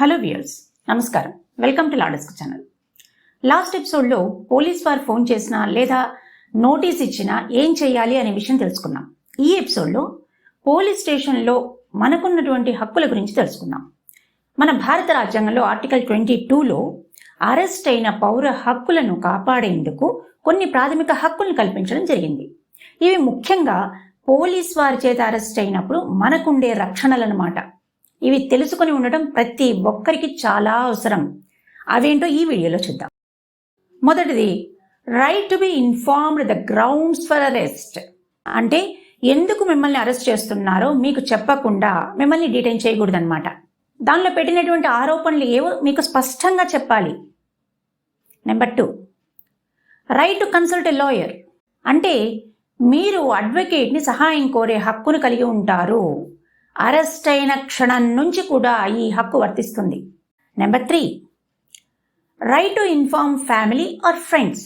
Hello viewers, నమస్కారం. Welcome to లాడెస్క్ channel. Last ఎపిసోడ్లో పోలీస్ వారు ఫోన్ చేసినా లేదా నోటీస్ ఇచ్చినా ఏం చేయాలి అనే విషయం తెలుసుకున్నాం. ఈ ఎపిసోడ్లో పోలీస్ స్టేషన్లో మనకున్నటువంటి హక్కుల గురించి తెలుసుకుందాం. మన భారత రాజ్యాంగంలో ఆర్టికల్ 22లో అరెస్ట్ అయిన పౌర హక్కులను కాపాడేందుకు కొన్ని ప్రాథమిక హక్కులను కల్పించడం జరిగింది. ఇవి ముఖ్యంగా పోలీస్ వారి చేత అరెస్ట్ అయినప్పుడు మనకుండే రక్షణలన్నమాట. ఇవి తెలుసుకొని ఉండటం ప్రతి ఒక్కరికి చాలా అవసరం. అవేంటో ఈ వీడియోలో చూద్దాం. మొదటిది, right to be informed the grounds for arrest. అంటే ఎందుకు మిమ్మల్ని అరెస్ట్ చేస్తున్నారో మీకు చెప్పకుండా మిమ్మల్ని డిటైన్ చేయకూడదన్నమాట. దానిలో పెట్టినటువంటి ఆరోపణలు ఏవో మీకు స్పష్టంగా చెప్పాలి. Number 2, right to consult a lawyer. అంటే మీరు అడ్వకేట్ని సహాయం కోరే హక్కును కలిగి ఉంటారు. అరెస్ట్ అయిన క్షణం నుంచి కూడా ఈ హక్కు వర్తిస్తుంది. Number 3, right to inform family or friends.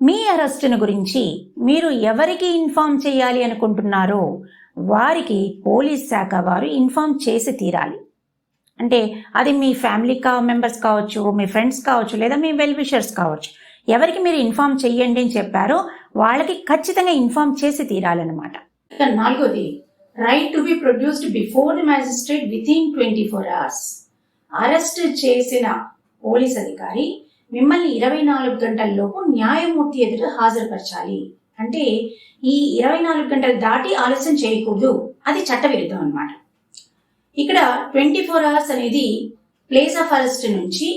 మీ అరెస్టును గురించి మీరు ఎవరికి ఇన్ఫార్మ్ చేయాలి అనుకుంటున్నారో వారికి పోలీస్ శాఖ వారు ఇన్ఫార్మ్ చేసి తీరాలి. అంటే అది మీ ఫ్యామిలీ మెంబర్స్ కావచ్చు, మీ ఫ్రెండ్స్ కావచ్చు, లేదా మీ వెల్ విషర్స్ కావచ్చు. ఎవరికి మీరు ఇన్ఫార్మ్ చెయ్యండి అని చెప్పారో వాళ్ళకి ఖచ్చితంగా ఇన్ఫార్మ్ చేసి తీరాలన్నమాట. 4ది, right to be produced before the magistrate within 24 hours. Arrest చేసిన పోలీస్ అధికారి మిమ్మల్ని 24 గంటల్లోపు న్యాయమూర్తి ఎదుట హాజరుపరచాలి. అంటే ఈ 24 గంటలు దాటి ఆలస్యం చేయకూడదు. అది చట్టవిరుద్ధం అన్నమాట. ఇక్కడ 24 hours అనేది ప్లేస్ ఆఫ్ అరెస్ట్ నుంచి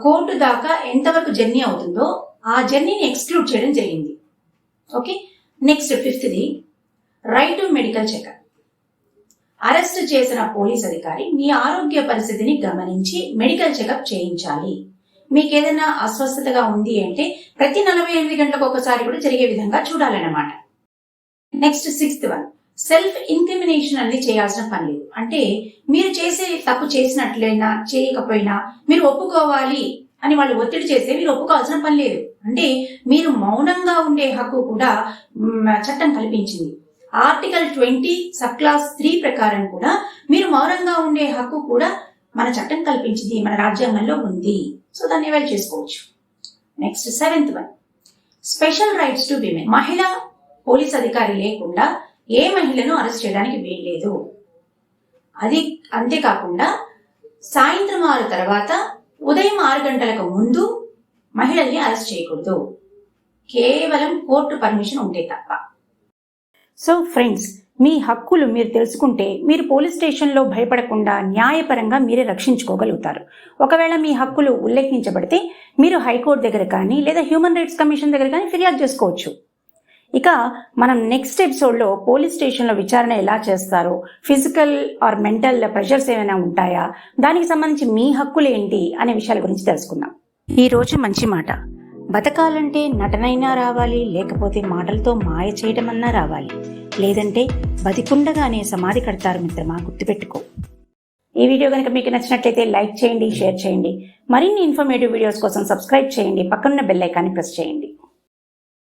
కోర్టు దాకా ఎంతవరకు జర్నీ అవుతుందో ఆ జర్నీని ఎక్స్క్లూడ్ చేయడం జరిగింది. ఓకే, నెక్స్ట్ 5ది, right to medical checkup. Arrest చేసిన పోలీస్ అధికారి మీ ఆరోగ్య పరిస్థితిని గమనించి మెడికల్ చెకప్ చేయించాలి. మీకు ఏదైనా అస్వస్థతగా ఉంది అంటే ప్రతి 48 గంటలకు ఒకసారి కూడా జరిగే విధంగా చూడాలన్నమాట. Next 6th one, self incrimination అనేది చేయాల్సిన పని లేదు. అంటే మీరు చేసే తప్పు చేసినట్లయినా చేయకపోయినా మీరు ఒప్పుకోవాలి అని వాళ్ళు ఒత్తిడి చేస్తే మీరు ఒప్పుకోవాల్సిన పని లేదు. అంటే మీరు మౌనంగా ఉండే హక్కు కూడా చట్టం కల్పించింది. ఆర్టికల్ 20 సబ్ క్లాస్ 3 ప్రకారం కూడా మీరు మౌనంగా ఉండే హక్కు కూడా మన చట్టం కల్పించింది, మన రాజ్యాంగంలో ఉంది. సో దాన్ని అవైల్ చేసుకోవచ్చు. Next 7th one, special rights to women. మహిళా పోలీస్ అధికారి లేకుండా ఏ మహిళను అరెస్ట్ చేయడానికి వీల్లేదు. అది అంతేకాకుండా సాయంత్రం 6 తర్వాత ఉదయం 6 గంటలకు ముందు మహిళల్ని అరెస్ట్ చేయకూడదు. కేవలం కోర్టు పర్మిషన్ ఉంటే తప్ప. సో ఫ్రెండ్స్, మీ హక్కులు మీరు తెలుసుకుంటే మీరు పోలీస్ స్టేషన్లో భయపడకుండా న్యాయపరంగా మీరే రక్షించుకోగలుగుతారు. ఒకవేళ మీ హక్కులు ఉల్లంఘించబడితే మీరు హైకోర్టు దగ్గర కానీ లేదా హ్యూమన్ రైట్స్ కమిషన్ దగ్గర కానీ ఫిర్యాదు చేసుకోవచ్చు. ఇక మనం నెక్స్ట్ ఎపిసోడ్లో పోలీస్ స్టేషన్లో విచారణ ఎలా చేస్తారో, ఫిజికల్ ఆర్ మెంటల్ ప్రెషర్స్ ఏమైనా ఉంటాయా, దానికి సంబంధించి మీ హక్కులు ఏంటి అనే విషయాల గురించి తెలుసుకుందాం. ఈరోజు మంచి మాట. బతకాలంటే నటనైనా రావాలి, లేకపోతే మాటలతో మాయ చేయటమన్నా రావాలి, లేదంటే బతికుండగానే సమాధి కడతారు మిత్రమా, గుర్తుపెట్టుకో. ఈ వీడియో కనుక మీకు నచ్చినట్లయితే లైక్ చేయండి, షేర్ చేయండి. మరిన్ని ఇన్ఫర్మేటివ్ వీడియోస్ కోసం సబ్స్క్రైబ్ చేయండి, పక్కనున్న బెల్ ఐకాన్ని ప్రెస్ చేయండి.